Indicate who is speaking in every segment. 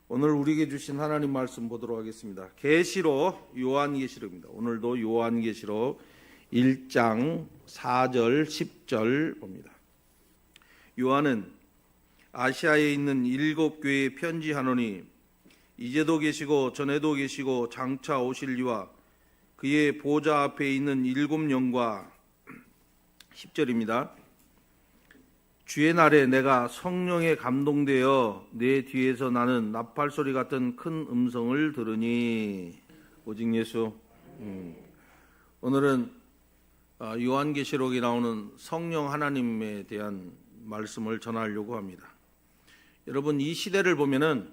Speaker 1: 오늘 우리에게 주신 하나님 말씀 보도록 하겠습니다. 계시록 요한계시록입니다. 오늘도 요한계시록 1장 4절 10절 봅니다. 요한은 아시아에 있는 7교회에 편지하노니 이제도 계시고 전에도 계시고 장차 오실 이와 그의 보좌 앞에 있는 7영과 10절입니다. 주의 날에 내가 성령에 감동되어 내 뒤에서 나는 나팔소리 같은 큰 음성을 들으니 오직 예수. 오늘은 요한계시록에 나오는 성령 하나님에 대한 말씀을 전하려고 합니다. 여러분, 이 시대를 보면은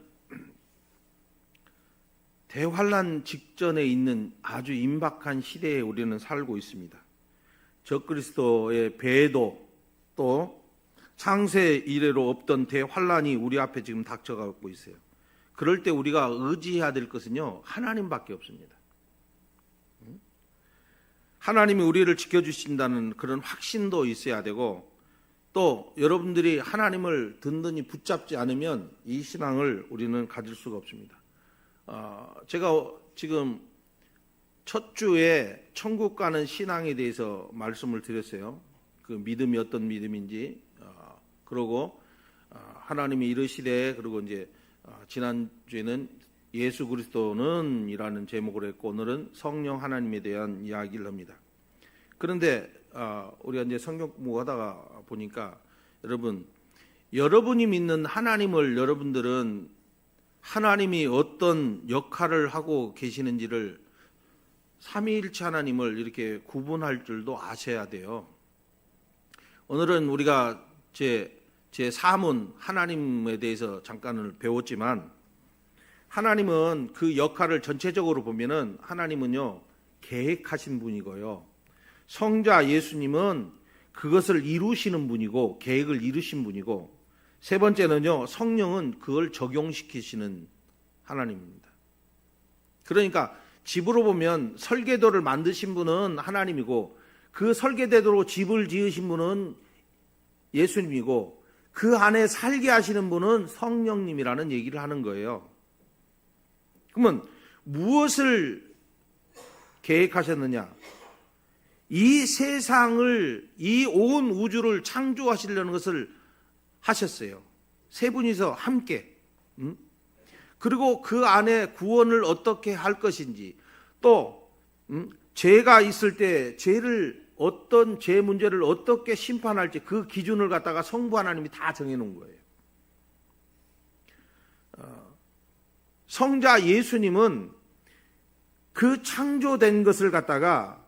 Speaker 1: 대환란 직전에 있는 아주 임박한 시대에 우리는 살고 있습니다. 적그리스도의 배도 또 창세 이래로 없던 대환란이 우리 앞에 지금 닥쳐가고 있어요. 그럴 때 우리가 의지해야 될 것은요, 하나님밖에 없습니다. 하나님이 우리를 지켜주신다는 그런 확신도 있어야 되고, 또 여러분들이 하나님을 든든히 붙잡지 않으면 이 신앙을 우리는 가질 수가 없습니다. 제가 지금 첫 주에 천국 가는 신앙에 대해서 말씀을 드렸어요. 그 믿음이 어떤 믿음인지. 그러고 하나님이 이르시되, 그리고 이제 지난주에는 예수 그리스도는 이라는 제목으로 했고, 오늘은 성령 하나님에 대한 이야기를 합니다. 그런데 우리가 이제 성경 공부하다가 보니까 여러분이 믿는 하나님을 여러분들은 하나님이 어떤 역할을 하고 계시는지를 삼위일체 하나님을 이렇게 구분할 줄도 아셔야 돼요. 오늘은 우리가 제 3문 하나님에 대해서 잠깐을 배웠지만, 하나님은 그 역할을 전체적으로 보면은 하나님은요, 계획하신 분이고요, 성자 예수님은 그것을 이루시는 분이고 계획을 이루신 분이고, 세 번째는요, 성령은 그걸 적용시키시는 하나님입니다. 그러니까 집으로 보면 설계도를 만드신 분은 하나님이고, 그 설계대로 집을 지으신 분은 예수님이고, 그 안에 살게 하시는 분은 성령님이라는 얘기를 하는 거예요. 그러면 무엇을 계획하셨느냐? 이 세상을, 이 온 우주를 창조하시려는 것을 하셨어요. 세 분이서 함께. 그리고 그 안에 구원을 어떻게 할 것인지, 또 죄가 있을 때 죄를, 어떤 죄 문제를 어떻게 심판할지 그 기준을 갖다가 성부 하나님이 다 정해놓은 거예요. 성자 예수님은 그 창조된 것을 갖다가,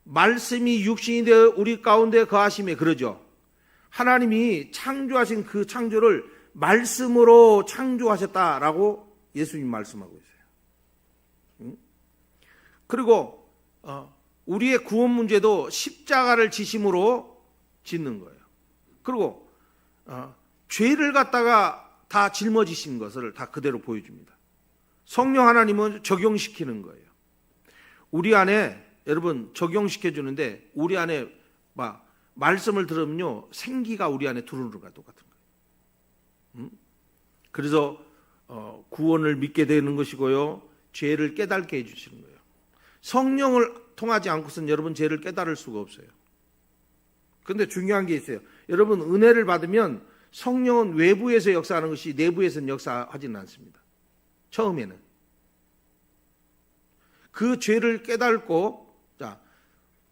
Speaker 1: 말씀이 육신이 되어 우리 가운데 거하심에, 그러죠. 하나님이 창조하신 그 창조를 말씀으로 창조하셨다라고 예수님 말씀하고 있어요. 그리고 우리의 구원 문제도 십자가를 지심으로 짓는 거예요. 그리고 죄를 갖다가 다 짊어지신 것을 다 그대로 보여줍니다. 성령 하나님은 적용시키는 거예요. 우리 안에, 여러분, 적용시켜 주는데, 우리 안에 말씀을 들으면요, 생기가 우리 안에 들어오는 것과 똑같은 거예요. 그래서 구원을 믿게 되는 것이고요, 죄를 깨닫게 해주시는 거예요. 성령을 통하지 않고서는 여러분 죄를 깨달을 수가 없어요. 그런데 중요한 게 있어요. 여러분, 은혜를 받으면 성령은 외부에서 역사하는 것이 내부에서는 역사하지는 않습니다. 처음에는 그 죄를 깨닫고,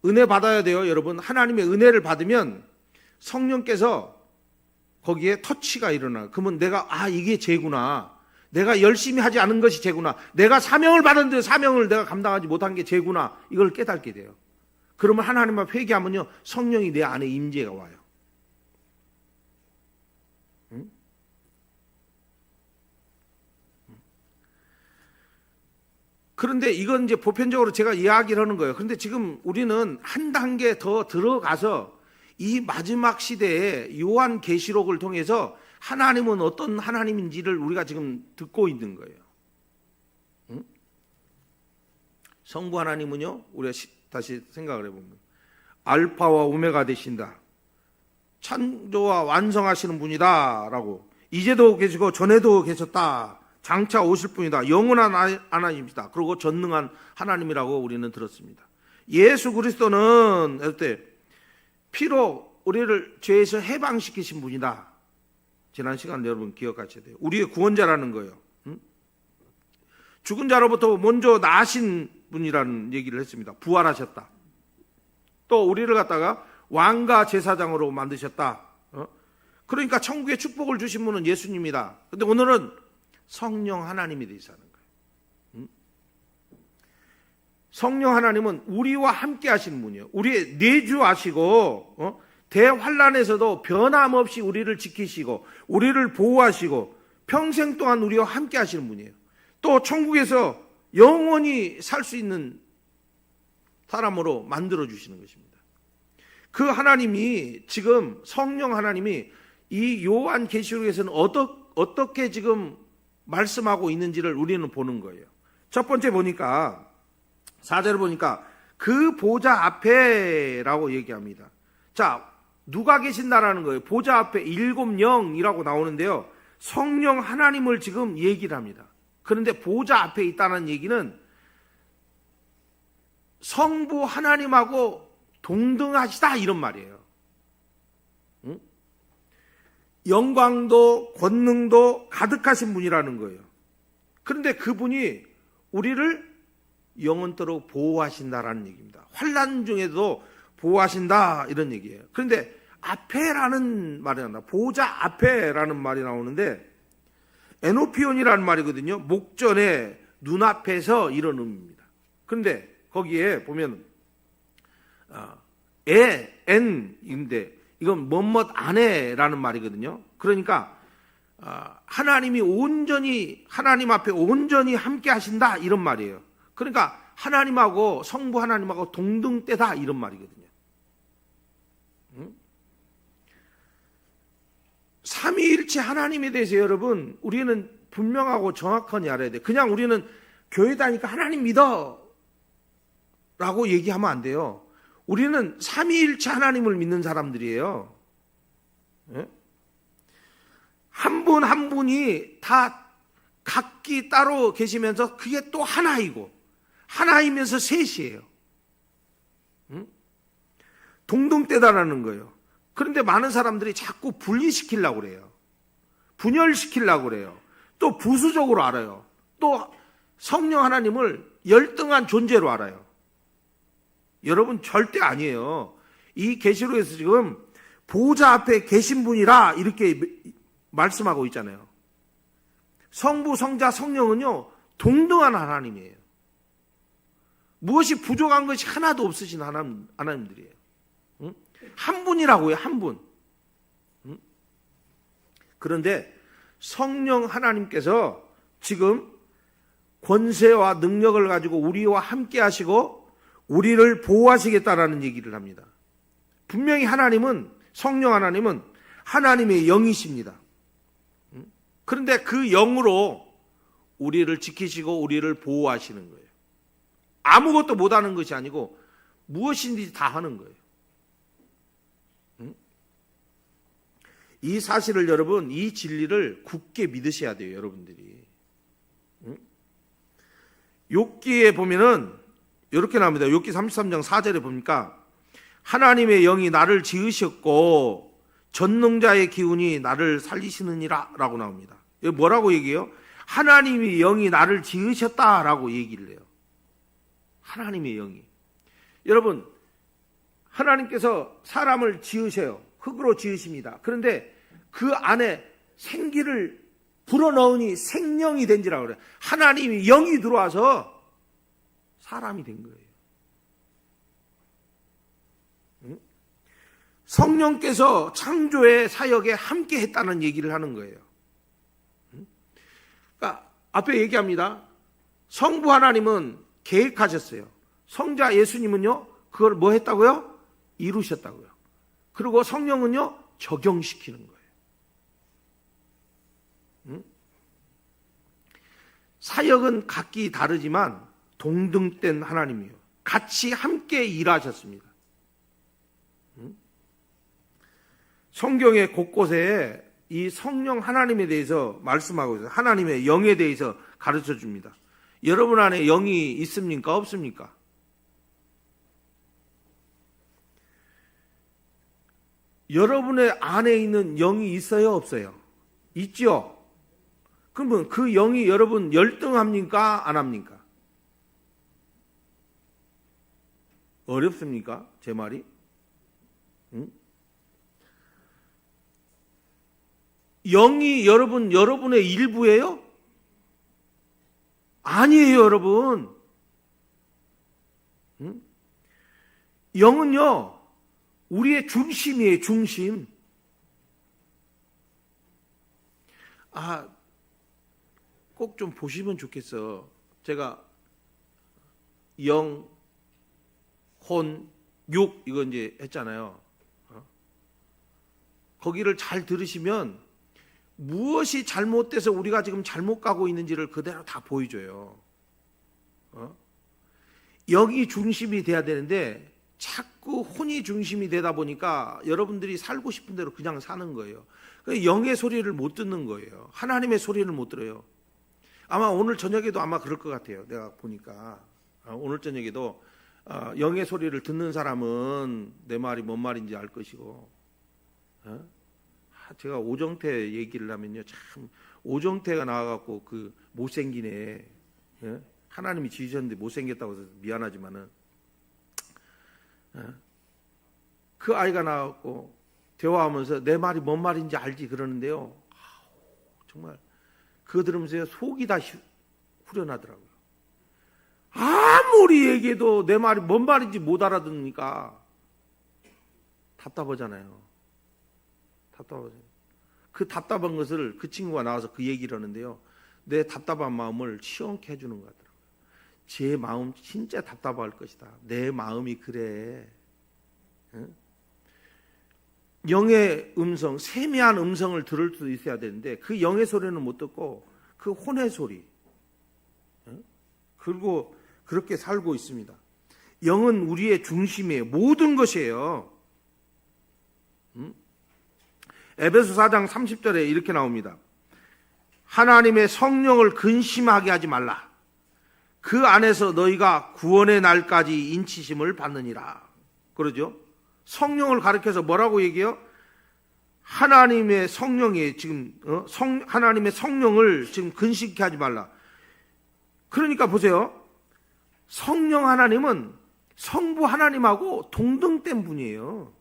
Speaker 1: 은혜 받아야 돼요. 여러분, 하나님의 은혜를 받으면 성령께서 거기에 터치가 일어나요. 그러면 내가, 이게 죄구나, 내가 열심히 하지 않은 것이 죄구나, 내가 사명을 받았는데 사명을 내가 감당하지 못한 게 죄구나, 이걸 깨닫게 돼요. 그러면 하나님 앞에 회개하면요, 성령이 내 안에 임재가 와요. 그런데 이건 이제 보편적으로 제가 이야기를 하는 거예요. 그런데 지금 우리는 한 단계 더 들어가서 이 마지막 시대에 요한계시록을 통해서 하나님은 어떤 하나님인지를 우리가 지금 듣고 있는 거예요. 성부 하나님은요, 우리가 다시 생각을 해보면 알파와 오메가 되신다, 창조와 완성하시는 분이다 라고 이제도 계시고 전에도 계셨다. 장차 오실 분이다. 영원한 하나님이다. 그리고 전능한 하나님이라고 우리는 들었습니다. 예수 그리스도는 이때 피로 우리를 죄에서 해방시키신 분이다. 지난 시간 여러분 기억하셔야 돼요. 우리의 구원자라는 거예요. 죽은 자로부터 먼저 나신 분이라는 얘기를 했습니다. 부활하셨다. 또 우리를 갖다가 왕과 제사장으로 만드셨다. 그러니까 천국의 축복을 주신 분은 예수님이다. 근데 오늘은 성령 하나님이 되시는 거예요. 성령 하나님은 우리와 함께 하시는 분이에요. 우리의 내주하시고 대환란에서도 변함없이 우리를 지키시고 우리를 보호하시고 평생 동안 우리와 함께 하시는 분이에요. 또 천국에서 영원히 살 수 있는 사람으로 만들어 주시는 것입니다. 그 하나님이 지금 성령 하나님이 이 요한 계시록에서는 어떻게 지금 말씀하고 있는지를 우리는 보는 거예요. 첫 번째 보니까 4절을 보니까 그 보좌 앞에라고 얘기합니다. 자, 누가 계신다라는 거예요. 보좌 앞에 7 영이라고 나오는데요. 성령 하나님을 지금 얘기를 합니다. 그런데 보좌 앞에 있다는 얘기는 성부 하나님하고 동등하시다 이런 말이에요. 영광도 권능도 가득하신 분이라는 거예요. 그런데 그분이 우리를 영원토록 보호하신다라는 얘기입니다. 환난 중에도 보호하신다 이런 얘기예요. 그런데 앞에라는 말이 나온다. 보호자 앞에라는 말이 나오는데 에노피온이라는 말이거든요. 목전에 눈앞에서 이런 의미입니다. 그런데 거기에 보면 엔인데 이건 뭐뭇 안에라는 말이거든요. 그러니까 하나님이 온전히 하나님 앞에 온전히 함께 하신다 이런 말이에요. 그러니까 하나님하고 성부 하나님하고 동등대다 이런 말이거든요. 삼위일체 하나님에 대해서 여러분 우리는 분명하고 정확하게 알아야 돼요. 그냥 우리는 교회 다니까 하나님 믿어 라고 얘기하면 안 돼요. 우리는 삼위일체 하나님을 믿는 사람들이에요. 한 분 한 분이 다 각기 따로 계시면서 그게 또 하나이고 하나이면서 셋이에요. 동등대다라는 거예요. 그런데 많은 사람들이 자꾸 분리시키려고 그래요. 분열시키려고 그래요. 또 부수적으로 알아요. 또 성령 하나님을 열등한 존재로 알아요. 여러분 절대 아니에요. 이 계시록에서 지금 보좌 앞에 계신 분이라 이렇게 말씀하고 있잖아요. 성부, 성자, 성령은요 동등한 하나님이에요. 무엇이 부족한 것이 하나도 없으신 하나님들이에요. 한 분이라고요, 한 분. 그런데 성령 하나님께서 지금 권세와 능력을 가지고 우리와 함께 하시고 우리를 보호하시겠다라는 얘기를 합니다. 분명히 하나님은 성령 하나님은 하나님의 영이십니다. 그런데 그 영으로 우리를 지키시고 우리를 보호하시는 거예요. 아무것도 못하는 것이 아니고 무엇인지 다 하는 거예요. 이 사실을 여러분, 이 진리를 굳게 믿으셔야 돼요, 여러분들이. 욥기에 보면은 이렇게 나옵니다. 욥기 33장 4절에 보니까 하나님의 영이 나를 지으셨고 전능자의 기운이 나를 살리시느니라 라고 나옵니다. 여기 뭐라고 얘기해요? 하나님의 영이 나를 지으셨다라고 얘기를 해요. 하나님의 영이. 여러분, 하나님께서 사람을 지으셔요. 흙으로 지으십니다. 그런데 그 안에 생기를 불어넣으니 생명이 된지라 그래요. 하나님이 영이 들어와서 사람이 된 거예요. 성령께서 창조의 사역에 함께 했다는 얘기를 하는 거예요. 그러니까 앞에 얘기합니다. 성부 하나님은 계획하셨어요. 성자 예수님은요, 그걸 뭐 했다고요? 이루셨다고요. 그리고 성령은요, 적용시키는 거예요. 사역은 각기 다르지만 동등된 하나님이에요. 같이 함께 일하셨습니다. 성경의 곳곳에 이 성령 하나님에 대해서 말씀하고 있어요. 하나님의 영에 대해서 가르쳐 줍니다. 여러분 안에 영이 있습니까? 없습니까? 여러분의 안에 있는 영이 있어요? 없어요? 있죠? 그러면 그 영이 여러분 열등합니까? 안 합니까? 어렵습니까? 제 말이? 응? 영이 여러분의 일부예요? 아니에요, 여러분. 응? 영은요, 우리의 중심이에요, 중심. 꼭 좀 보시면 좋겠어. 제가 영, 혼, 육, 이거 이제 했잖아요. 거기를 잘 들으시면 무엇이 잘못돼서 우리가 지금 잘못 가고 있는지를 그대로 다 보여줘요. 영이 중심이 돼야 되는데 자꾸 혼이 중심이 되다 보니까 여러분들이 살고 싶은 대로 그냥 사는 거예요. 영의 소리를 못 듣는 거예요. 하나님의 소리를 못 들어요. 아마 오늘 저녁에도 아마 그럴 것 같아요. 내가 보니까 오늘 저녁에도 영의 소리를 듣는 사람은 내 말이 뭔 말인지 알 것이고, 제가 오정태 얘기를 하면요, 참 오정태가 나와갖고 그 못생기네, 하나님이 지으셨는데 못생겼다고 해서 미안하지만은, 그 아이가 나와갖고 대화하면서 내 말이 뭔 말인지 알지 그러는데요, 정말 그거 들으면서 속이 다 후련하더라고요. 아무리 얘기해도 내 말이 뭔 말인지 못 알아듣으니까 답답하잖아요. 답답하죠. 그 답답한 것을 그 친구가 나와서 그 얘기를 하는데요, 내 답답한 마음을 시원케 해주는 것 같더라고요. 제 마음 진짜 답답할 것이다. 내 마음이 그래. 영의 음성, 세미한 음성을 들을 수 있어야 되는데 그 영의 소리는 못 듣고 그 혼의 소리, 그리고 그렇게 살고 있습니다. 영은 우리의 중심이에요. 모든 것이에요. 에베소 4장 30절에 이렇게 나옵니다. 하나님의 성령을 근심하게 하지 말라. 그 안에서 너희가 구원의 날까지 인치심을 받느니라. 그러죠? 성령을 가리켜서 뭐라고 얘기해요? 하나님의 성령이 지금 하나님의 성령을 지금 근심케 하지 말라. 그러니까 보세요. 성령 하나님은 성부 하나님하고 동등된 분이에요.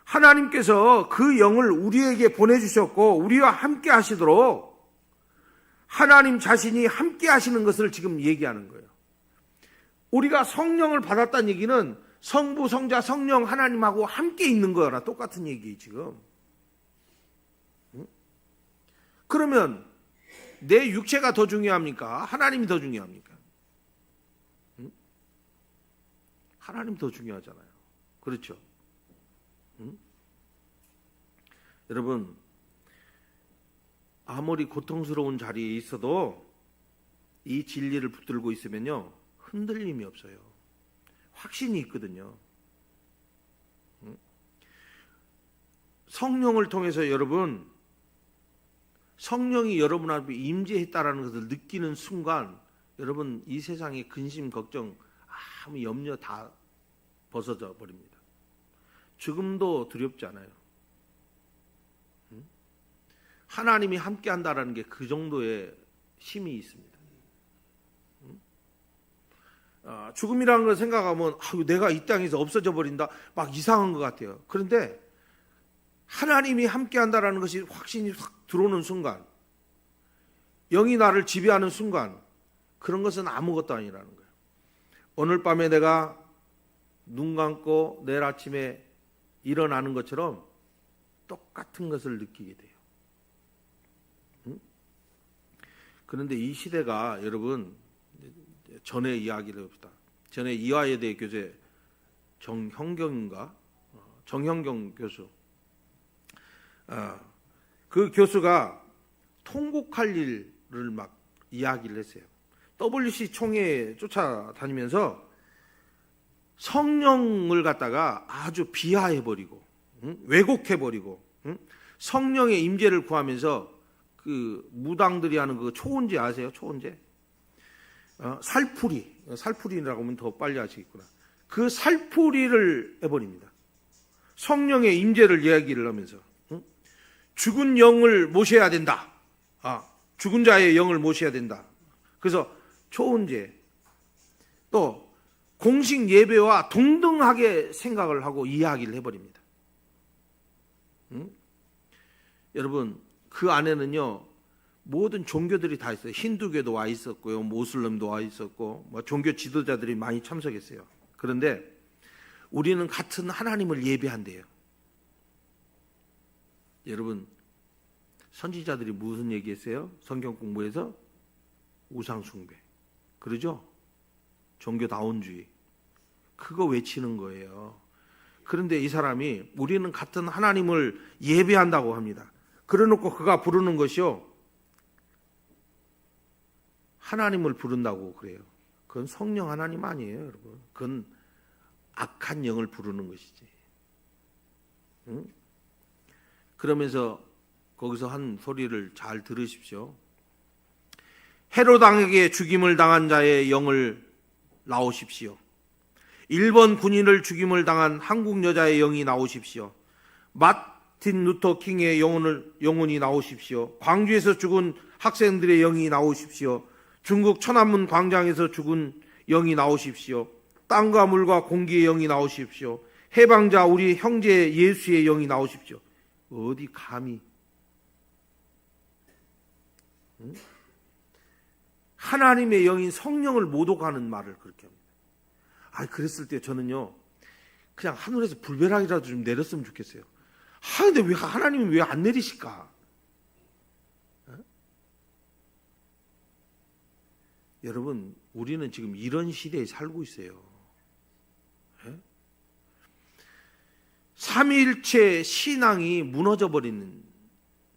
Speaker 1: 하나님께서 그 영을 우리에게 보내주셨고 우리와 함께 하시도록 하나님 자신이 함께 하시는 것을 지금 얘기하는 거예요. 우리가 성령을 받았다는 얘기는 성부, 성자, 성령 하나님하고 함께 있는 거랑 똑같은 얘기예요, 지금. 그러면 내 육체가 더 중요합니까? 하나님이 더 중요합니까? 하나님 더 중요하잖아요. 그렇죠? 여러분, 아무리 고통스러운 자리에 있어도 이 진리를 붙들고 있으면요, 흔들림이 없어요. 확신이 있거든요. 성령을 통해서 여러분, 성령이 여러분 앞에 임재했다라는 것을 느끼는 순간 여러분 이 세상의 근심, 걱정, 아무 염려 다 벗어져 버립니다. 죽음도 두렵지 않아요. 하나님이 함께 한다라는 게 그 정도의 힘이 있습니다. 죽음이라는 걸 생각하면 내가 이 땅에서 없어져 버린다 막 이상한 것 같아요. 그런데 하나님이 함께 한다라는 것이 확신이 확 들어오는 순간, 영이 나를 지배하는 순간, 그런 것은 아무것도 아니라는 거예요. 오늘 밤에 내가 눈 감고 내일 아침에 일어나는 것처럼 똑같은 것을 느끼게 돼요. 그런데 이 시대가 여러분, 전의 이야기를 해봅시다. 전에 이화여대 교재 정형경 교수, 그 교수가 통곡할 일을 막 이야기를 했어요. WC 총회에 쫓아다니면서 성령을 갖다가 아주 비하해버리고 왜곡해버리고 성령의 임재를 구하면서 그 무당들이 하는 그 초혼제 아세요? 초혼제? 살풀이라고 하면 더 빨리 아시겠구나. 그 살풀이를 해버립니다. 성령의 임재를 이야기를 하면서 죽은 영을 모셔야 된다. 죽은 자의 영을 모셔야 된다. 그래서 초혼제, 또 공식 예배와 동등하게 생각을 하고 이야기를 해버립니다. 여러분, 그 안에는요 모든 종교들이 다 있어요. 힌두교도 와 있었고요, 모슬림도 와 있었고, 종교 지도자들이 많이 참석했어요. 그런데 우리는 같은 하나님을 예배한대요. 여러분, 선지자들이 무슨 얘기했어요? 성경 공부에서 우상 숭배, 그러죠? 종교다운주의, 그거 외치는 거예요. 그런데 이 사람이 우리는 같은 하나님을 예배한다고 합니다. 그래놓고 그가 부르는 것이요, 하나님을 부른다고 그래요. 그건 성령 하나님 아니에요, 여러분. 그건 악한 영을 부르는 것이지. 그러면서 거기서 한 소리를 잘 들으십시오. 헤로당에게 죽임을 당한 자의 영을 나오십시오. 일본 군인을 죽임을 당한 한국 여자의 영이 나오십시오. 마틴 루터 킹의 영혼이 나오십시오. 광주에서 죽은 학생들의 영이 나오십시오. 중국 천안문 광장에서 죽은 영이 나오십시오. 땅과 물과 공기의 영이 나오십시오. 해방자 우리 형제 예수의 영이 나오십시오. 어디 감히 하나님의 영인 성령을 모독하는 말을 그렇게 합니다. 그랬을 때 저는요, 그냥 하늘에서 불벼락이라도 좀 내렸으면 좋겠어요. 근데 왜 하나님이 왜 안 내리실까? 여러분, 우리는 지금 이런 시대에 살고 있어요. 삼위일체 신앙이 무너져버리는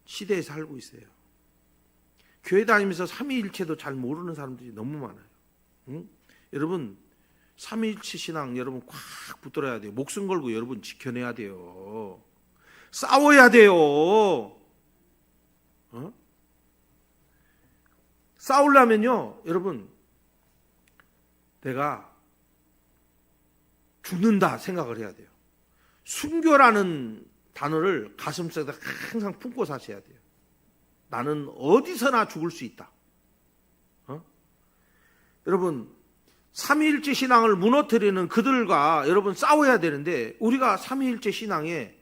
Speaker 1: 시대에 살고 있어요. 교회 다니면서 삼위일체도 잘 모르는 사람들이 너무 많아요. 여러분, 삼위일체 신앙 여러분 꽉 붙들어야 돼요. 목숨 걸고 여러분 지켜내야 돼요. 싸워야 돼요. 싸우려면요, 여러분, 내가 죽는다 생각을 해야 돼요. 순교라는 단어를 가슴속에 항상 품고 사셔야 돼요. 나는 어디서나 죽을 수 있다. 여러분, 삼위일체 신앙을 무너뜨리는 그들과 여러분 싸워야 되는데, 우리가 삼위일체 신앙에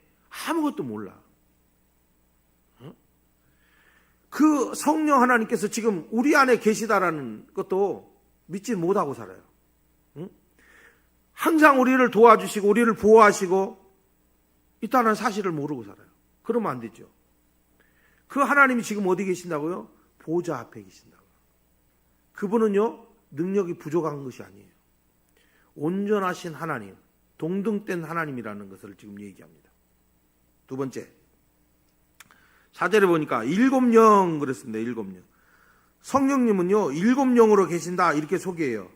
Speaker 1: 아무것도 몰라. 그 성령 하나님께서 지금 우리 안에 계시다라는 것도 믿지 못하고 살아요. 항상 우리를 도와주시고 우리를 보호하시고 있다는 사실을 모르고 살아요. 그러면 안 되죠. 그 하나님이 지금 어디 계신다고요? 보좌 앞에 계신다고요. 그분은요, 능력이 부족한 것이 아니에요. 온전하신 하나님, 동등된 하나님이라는 것을 지금 얘기합니다. 두 번째, 4절에 보니까 7영 그랬습니다. 7영. 성령님은요 7영으로 계신다 이렇게 소개해요.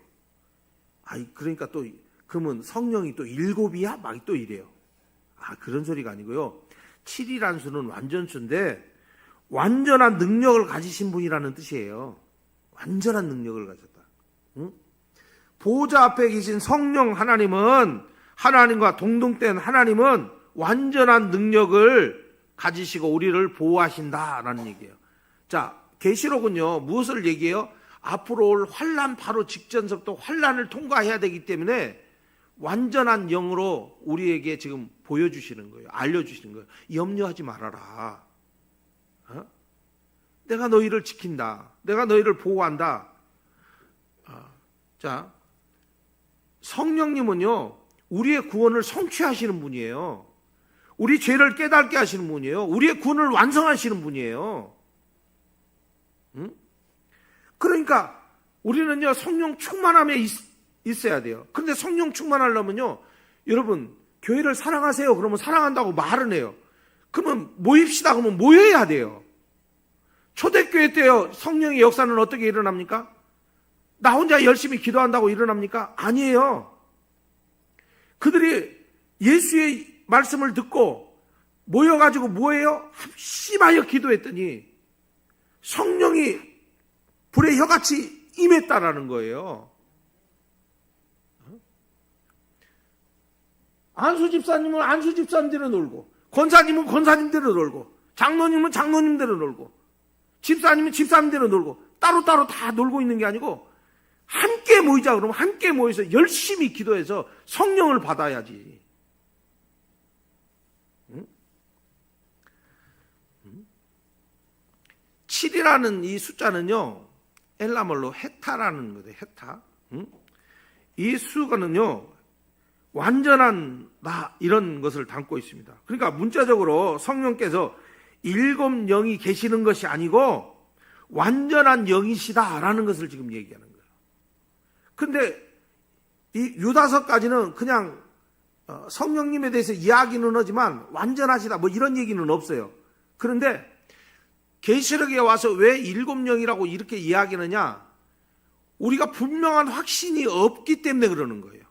Speaker 1: 그러니까 또 그러면 성령이 또 7이야? 막 또 이래요. 그런 소리가 아니고요, 7이라는 수는 완전수인데 완전한 능력을 가지신 분이라는 뜻이에요. 완전한 능력을 가졌다. 보좌 앞에 계신 성령 하나님은, 하나님과 동등된 하나님은 완전한 능력을 가지시고 우리를 보호하신다라는 얘기예요. 자, 계시록은요 무엇을 얘기해요? 앞으로 올 환난 바로 직전서부터 환난을 통과해야 되기 때문에 완전한 영으로 우리에게 지금 보여주시는 거예요. 알려주시는 거예요. 염려하지 말아라. 내가 너희를 지킨다. 내가 너희를 보호한다. 자, 성령님은요 우리의 구원을 성취하시는 분이에요. 우리 죄를 깨닫게 하시는 분이에요. 우리의 구원을 완성하시는 분이에요. 그러니까 우리는요 성령 충만함에 있어야 돼요. 그런데 성령 충만하려면요, 여러분 교회를 사랑하세요 그러면 사랑한다고 말은 해요. 그러면 모입시다 그러면 모여야 돼요. 초대교회 때요 성령의 역사는 어떻게 일어납니까? 나 혼자 열심히 기도한다고 일어납니까? 아니에요. 그들이 예수의 말씀을 듣고 모여가지고 뭐예요? 합심하여 기도했더니 성령이 불의 혀같이 임했다라는 거예요. 안수 집사님은 안수 집사님대로 놀고, 권사님은 권사님대로 놀고, 장로님은 장로님대로 놀고, 집사님은 집사님대로 놀고, 따로따로 다 놀고 있는 게 아니고 함께 모이자 그러면 함께 모여서 열심히 기도해서 성령을 받아야지. 7이라는 이 숫자는요, 엘라말로 헤타라는 거예요. 헤타. 이 수가는요, 완전한 나 이런 것을 담고 있습니다. 그러니까 문자적으로 성령께서 7 영이 계시는 것이 아니고 완전한 영이시다라는 것을 지금 얘기하는 거예요. 근데 이 유다서까지는 그냥 성령님에 대해서 이야기는 하지만 완전하시다 뭐 이런 얘기는 없어요. 그런데 계시록에 와서 왜 7 영이라고 이렇게 이야기하느냐? 우리가 분명한 확신이 없기 때문에 그러는 거예요.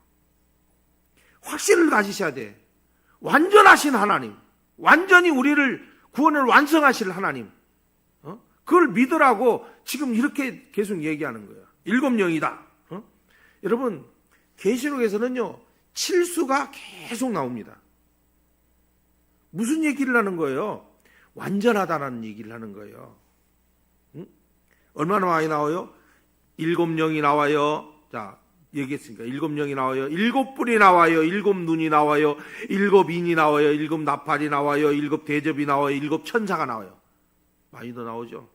Speaker 1: 확신을 가지셔야 돼. 완전하신 하나님, 완전히 우리를 구원을 완성하실 하나님, 그걸 믿으라고 지금 이렇게 계속 얘기하는 거예요. 7 영이다. 여러분, 계시록에서는요 7수가 계속 나옵니다. 무슨 얘기를 하는 거예요? 완전하다는 얘기를 하는 거예요. 얼마나 많이 나와요? 7 영이 나와요. 자, 얘기했으니까 7 영이 나와요. 7 뿔이 나와요. 7 눈이 나와요. 7 인이 나와요. 7 나팔이 나와요. 7 대접이 나와요. 7 천사가 나와요. 많이 더 나오죠.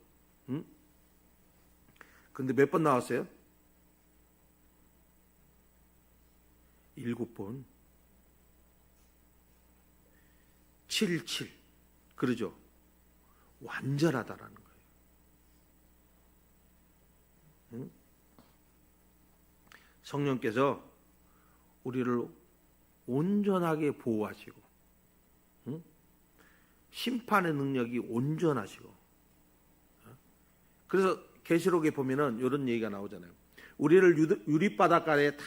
Speaker 1: 근데 몇 번 나왔어요? 7번. 7, 7. 그러죠? 완전하다라는 거예요. 성령께서 우리를 온전하게 보호하시고, 심판의 능력이 온전하시고, 그래서 계시록에 보면은 이런 얘기가 나오잖아요. 우리를 유리바닷가에 탁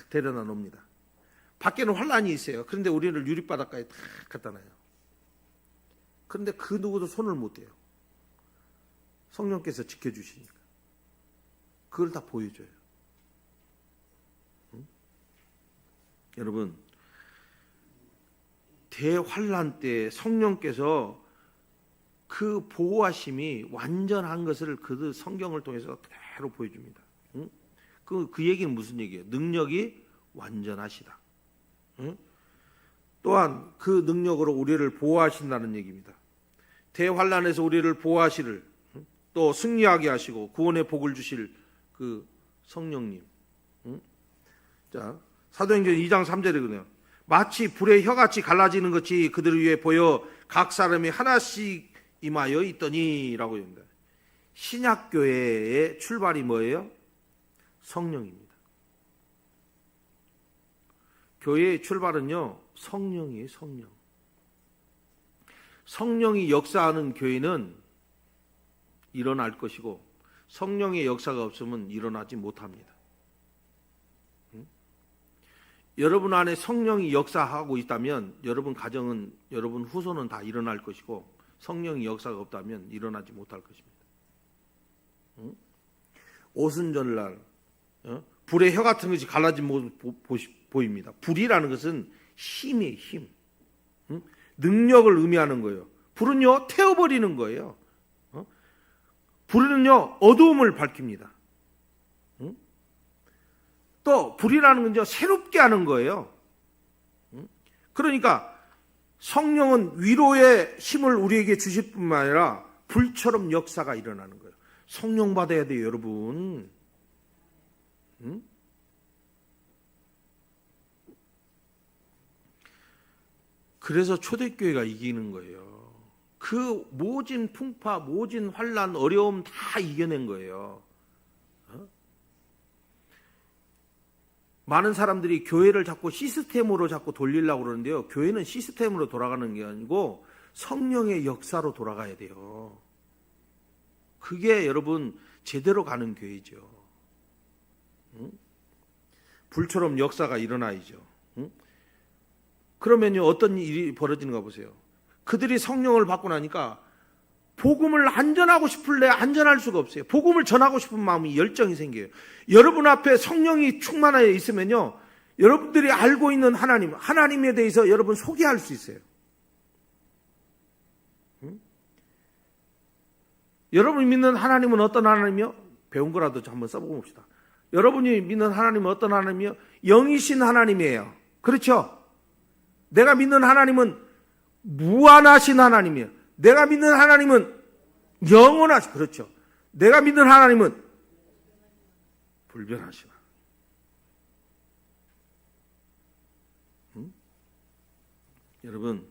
Speaker 1: 데려다 놓습니다. 밖에는 환란이 있어요. 그런데 우리를 유리바닷가에 탁 갖다 놔요. 그런데 그 누구도 손을 못 대요. 성령께서 지켜주시니까. 그걸 다 보여줘요. 여러분, 대환란 때 성령께서 그 보호하심이 완전한 것을 그 성경을 통해서 그대로 보여줍니다. 그 얘기는 무슨 얘기예요? 능력이 완전하시다. 또한 그 능력으로 우리를 보호하신다는 얘기입니다. 대환란에서 우리를 보호하시를, 또 승리하게 하시고 구원의 복을 주실 그 성령님. 자, 사도행전 2장 3절에 그래요. 마치 불의 혀같이 갈라지는 것이 그들 위에 보여 각 사람이 하나씩 임하여 있더니 라고 합니다. 신약교회의 출발이 뭐예요? 성령입니다. 교회의 출발은요, 성령이에요. 성령. 성령이 역사하는 교회는 일어날 것이고 성령의 역사가 없으면 일어나지 못합니다. 여러분 안에 성령이 역사하고 있다면 여러분 가정은, 여러분 후손은 다 일어날 것이고 성령이 역사가 없다면 일어나지 못할 것입니다. 오순절날 불의 혀 같은 것이 갈라진 모습 보입니다. 불이라는 것은 힘이에요. 힘. 능력을 의미하는 거예요. 불은요 태워버리는 거예요. 불은요 어두움을 밝힙니다. 또 불이라는 건요 새롭게 하는 거예요. 그러니까 성령은 위로의 힘을 우리에게 주실 뿐만 아니라 불처럼 역사가 일어나는 거예요. 성령 받아야 돼요, 여러분. 그래서 초대교회가 이기는 거예요. 그 모진 풍파, 모진 환란, 어려움 다 이겨낸 거예요. 많은 사람들이 교회를 자꾸 시스템으로 자꾸 돌리려고 그러는데요. 교회는 시스템으로 돌아가는 게 아니고 성령의 역사로 돌아가야 돼요. 그게 여러분 제대로 가는 교회죠. 불처럼 역사가 일어나야죠. 그러면요 어떤 일이 벌어지는가 보세요. 그들이 성령을 받고 나니까 복음을 안전하고 싶을래 안전할 수가 없어요. 복음을 전하고 싶은 마음이 열정이 생겨요. 여러분 앞에 성령이 충만하여 있으면요, 여러분들이 알고 있는 하나님에 대해서 여러분 소개할 수 있어요. 여러분이 믿는 하나님은 어떤 하나님이요? 배운 거라도 한번 써보고 봅시다. 여러분이 믿는 하나님은 어떤 하나님이요? 영이신 하나님이에요. 그렇죠? 내가 믿는 하나님은 무한하신 하나님이에요. 내가 믿는 하나님은 영원하신, 그렇죠. 내가 믿는 하나님은 불변하신 하나님. 여러분,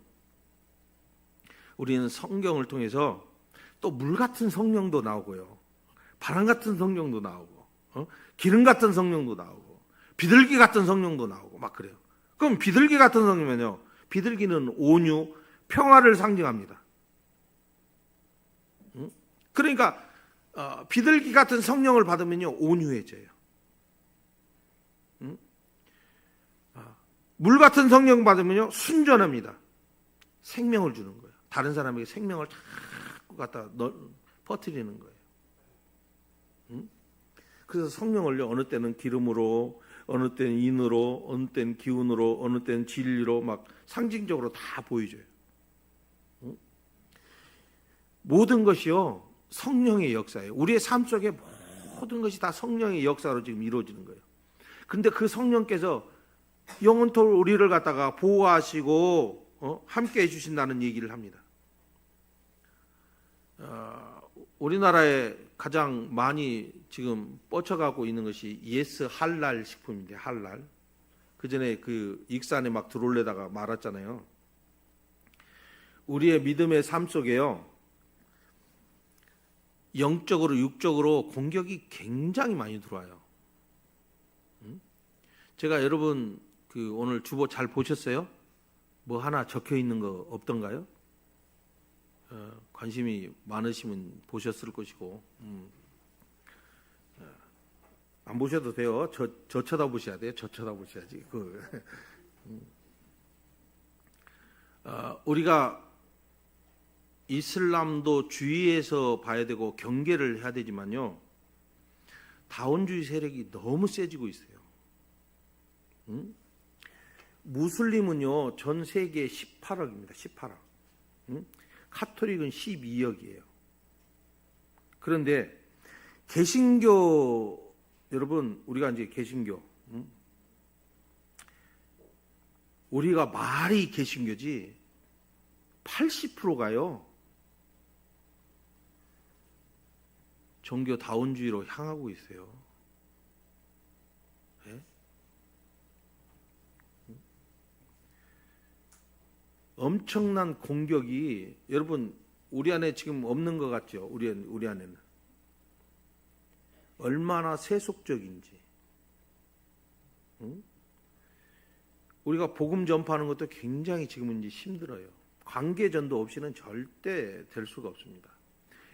Speaker 1: 우리는 성경을 통해서 또 물 같은 성령도 나오고요, 바람 같은 성령도 나오고, 기름 같은 성령도 나오고, 비둘기 같은 성령도 나오고 막 그래요. 그럼 비둘기 같은 성령은요, 비둘기는 온유, 평화를 상징합니다. 그러니까 비둘기 같은 성령을 받으면요, 온유해져요. 물 같은 성령 받으면요, 순전합니다. 생명을 주는 거예요. 다른 사람에게 생명을 자꾸 갖다 퍼뜨리는 거예요. 그래서 성령을요, 어느 때는 기름으로, 어느 때는 인으로, 어느 때는 기운으로, 어느 때는 진리로 막 상징적으로 다 보여줘요. 모든 것이요, 성령의 역사예요. 우리의 삶 속에 모든 것이 다 성령의 역사로 지금 이루어지는 거예요. 그런데 그 성령께서 영원토록 우리를 갖다가 보호하시고 함께 해주신다는 얘기를 합니다. 우리나라에 가장 많이 지금 뻗쳐가고 있는 것이 예스 할랄 식품인데, 할랄. 그 전에 그 익산에 막 들어올려다가 말았잖아요. 우리의 믿음의 삶 속에요, 영적으로 육적으로 공격이 굉장히 많이 들어와요. 제가 여러분 그 오늘 주보 잘 보셨어요? 뭐 하나 적혀 있는 거 없던가요? 관심이 많으시면 보셨을 것이고, 안 보셔도 돼요. 저 쳐다보셔야 돼요. 저 쳐다보셔야지. 우리가 이슬람도 주의해서 봐야 되고 경계를 해야 되지만요, 다원주의 세력이 너무 세지고 있어요. 무슬림은요, 전 세계 18억입니다. 18억. 카톨릭은 12억이에요. 그런데 개신교, 여러분, 우리가 이제 개신교, 우리가 말이 개신교지 80%가요 종교 다원주의로 향하고 있어요. 네? 엄청난 공격이, 여러분, 우리 안에 지금 없는 것 같죠? 우리 안에는 얼마나 세속적인지. 우리가 복음 전파하는 것도 굉장히 지금은 이제 힘들어요. 관계전도 없이는 절대 될 수가 없습니다.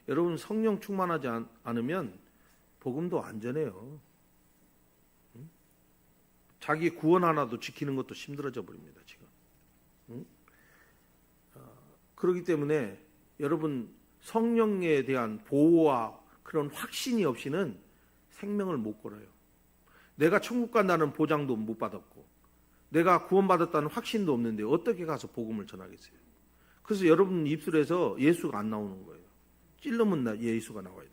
Speaker 1: 여러분, 성령 충만하지 않으면 복음도 안전해요. 자기 구원 하나도 지키는 것도 힘들어져 버립니다, 지금. 그렇기 때문에 여러분, 성령에 대한 보호와 그런 확신이 없이는 생명을 못 걸어요. 내가 천국 간다는 보장도 못 받았고, 내가 구원받았다는 확신도 없는데 어떻게 가서 복음을 전하겠어요? 그래서 여러분 입술에서 예수가 안 나오는 거예요. 찔러면 예수가 나와야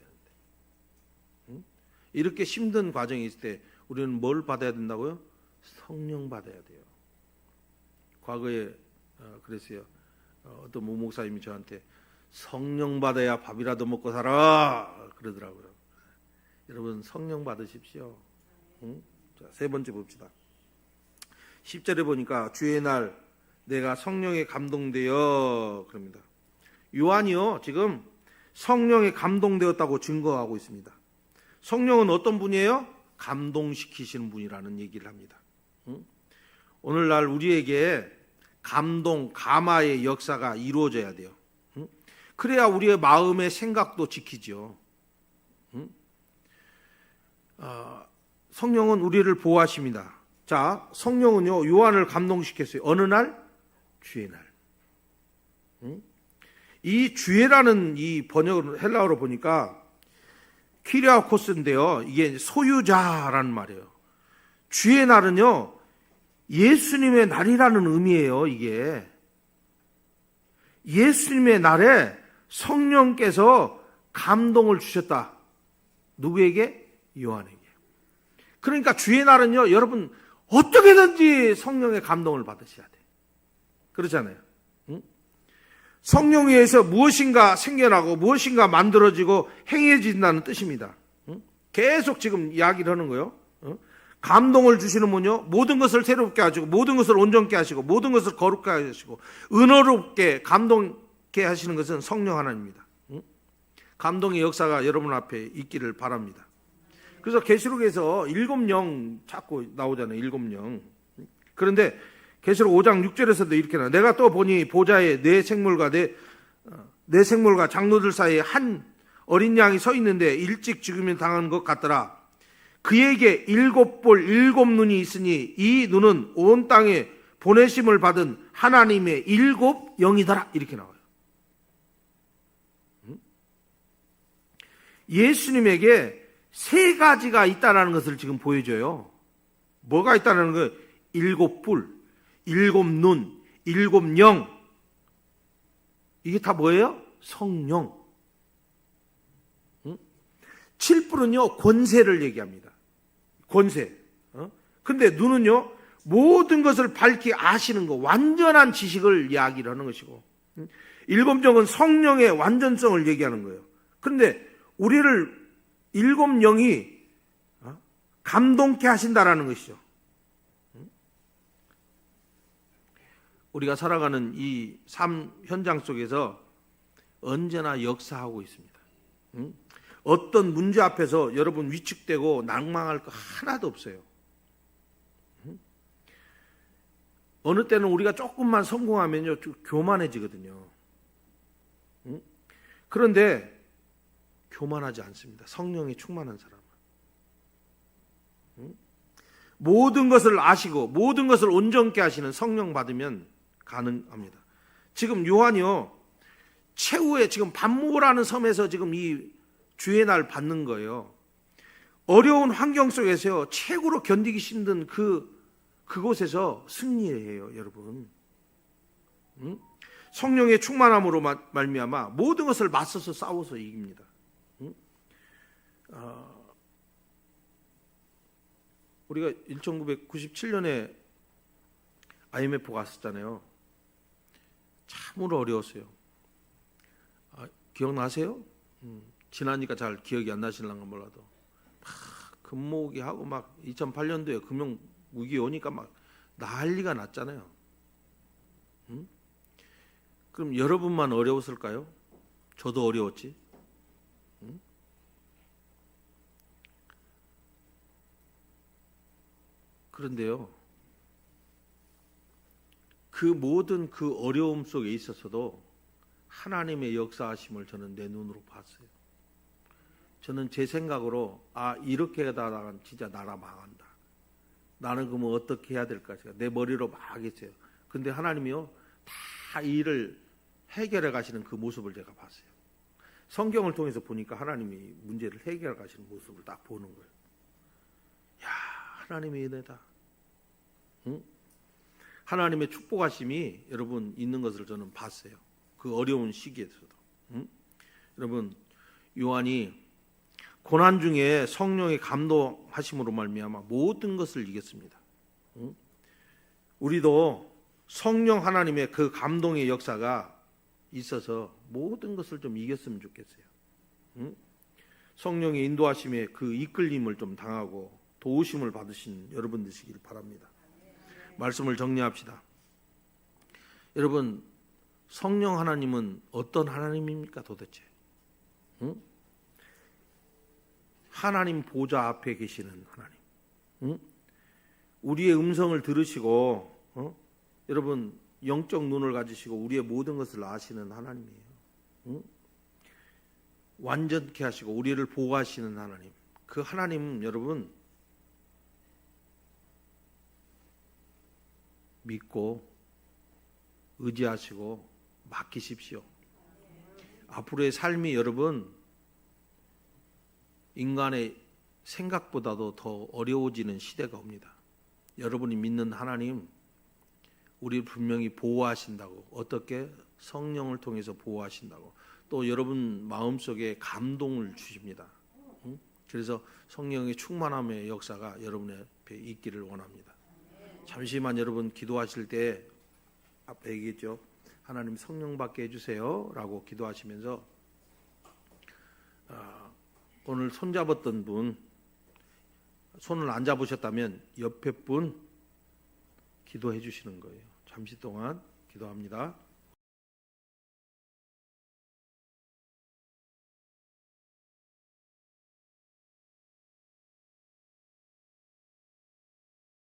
Speaker 1: 되는데. 이렇게 힘든 과정이 있을 때 우리는 뭘 받아야 된다고요? 성령 받아야 돼요. 과거에 그랬어요. 어떤 목사님이 저한테 성령 받아야 밥이라도 먹고 살아 그러더라고요. 여러분, 성령 받으십시오. 자, 세 번째 봅시다. 10절에 보니까 주의 날 내가 성령에 감동되어 그럽니다. 요한이요, 지금 성령에 감동되었다고 증거하고 있습니다. 성령은 어떤 분이에요? 감동시키시는 분이라는 얘기를 합니다. 오늘날 우리에게 감동, 감화의 역사가 이루어져야 돼요. 그래야 우리의 마음의 생각도 지키죠. 성령은 우리를 보호하십니다. 자, 성령은요, 요한을 감동시켰어요. 어느 날? 주의 날. 이 주애라는 이 번역을 헬라어로 보니까 키리아코스인데요. 이게 소유자라는 말이에요. 주의 날은요, 예수님의 날이라는 의미예요, 이게. 예수님의 날에 성령께서 감동을 주셨다. 누구에게? 요한에게. 그러니까 주의 날은요, 여러분, 어떻게든지 성령의 감동을 받으셔야 돼. 그렇잖아요. 응? 성령에 의해서 무엇인가 생겨나고 무엇인가 만들어지고 행해진다는 뜻입니다. 응? 계속 지금 이야기를 하는 거예요. 응? 감동을 주시는 분요, 모든 것을 새롭게 하시고 모든 것을 온전케 하시고 모든 것을 거룩하게 하시고 은혜롭게 감동케 하시는 것은 성령 하나님입니다. 응? 감동의 역사가 여러분 앞에 있기를 바랍니다. 그래서 계시록에서 7영 자꾸 나오잖아요. 7영. 그런데 계시록 5장 6절에서도 이렇게 나와요. 내가 또 보니 보좌에 네 생물과 장로들 사이에 한 어린 양이 서 있는데 일찍 죽으면 당한 것 같더라. 그에게 7볼 7눈이 있으니 이 눈은 온 땅에 보내심을 받은 하나님의 7영이더라. 이렇게 나와요. 예수님에게 세 가지가 있다는 것을 지금 보여줘요. 뭐가 있다는 거예요? 7뿔, 7눈, 7영. 이게 다 뭐예요? 성령. 7뿔은요, 권세를 얘기합니다. 권세. 근데 눈은요, 모든 것을 밝히 아시는 거, 완전한 지식을 이야기를 하는 것이고, 7영은 성령의 완전성을 얘기하는 거예요. 그런데 우리를 7영이 감동케 하신다라는 것이죠. 우리가 살아가는 이 삶 현장 속에서 언제나 역사하고 있습니다. 어떤 문제 앞에서 여러분 위축되고 낭망할 거 하나도 없어요. 어느 때는 우리가 조금만 성공하면요, 좀 교만해지거든요. 그런데 교만하지 않습니다. 성령이 충만한 사람은. 모든 것을 아시고 모든 것을 온전케 하시는 성령 받으면 가능합니다. 지금 요한이요, 최후의 지금 반모라는 섬에서 지금 이 주의 날 받는 거예요. 어려운 환경 속에서요, 최고로 견디기 힘든 그곳에서 승리해요, 여러분. 성령의 충만함으로 말미암아 모든 것을 맞서서 싸워서 이깁니다. 우리가 1997년에 IMF 갔었잖아요. 참으로 어려웠어요. 기억나세요? 지나니까 잘 기억이 안 나실랑가 몰라도 막 금모으기 하고 막 2008년도에 금융 위기 오니까 막 난리가 났잖아요. 그럼 여러분만 어려웠을까요? 저도 어려웠지. 그런데요, 그 모든 그 어려움 속에 있어서도 하나님의 역사하심을 저는 내 눈으로 봤어요. 저는 제 생각으로 이렇게 하다가 진짜 나라 망한다. 나는 그러면 어떻게 해야 될까? 제가 내 머리로 막 했어요. 근데 하나님이요, 다 일을 해결해 가시는 그 모습을 제가 봤어요. 성경을 통해서 보니까 하나님이 문제를 해결해 가시는 모습을 딱 보는 거예요. 야, 하나님의 은혜다. 응? 하나님의 축복하심이 여러분 있는 것을 저는 봤어요. 그 어려운 시기에서도. 응? 여러분, 요한이 고난 중에 성령의 감동하심으로 말미암아 모든 것을 이겼습니다. 응? 우리도 성령 하나님의 그 감동의 역사가 있어서 모든 것을 좀 이겼으면 좋겠어요. 응? 성령의 인도하심에 그 이끌림을 좀 당하고 도우심을 받으신 여러분 되시길 바랍니다. 말씀을 정리합시다. 여러분, 성령 하나님은 어떤 하나님입니까 도대체? 응? 하나님 보좌 앞에 계시는 하나님. 응? 우리의 음성을 들으시고 여러분 영적 눈을 가지시고 우리의 모든 것을 아시는 하나님이에요. 응? 완전케 하시고 우리를 보호하시는 하나님. 그 하나님 여러분 믿고 의지하시고 맡기십시오. 앞으로의 삶이 여러분 인간의 생각보다도 더 어려워지는 시대가 옵니다. 여러분이 믿는 하나님 우리 분명히 보호하신다고, 어떻게? 성령을 통해서 보호하신다고, 또 여러분 마음속에 감동을 주십니다. 그래서 성령의 충만함의 역사가 여러분의 앞에 있기를 원합니다. 잠시만 여러분 기도하실 때 앞에 얘기했죠. 하나님 성령 받게 해주세요 라고 기도하시면서 오늘 손잡았던 분 손을 안 잡으셨다면 옆에 분 기도해 주시는 거예요. 잠시 동안 기도합니다.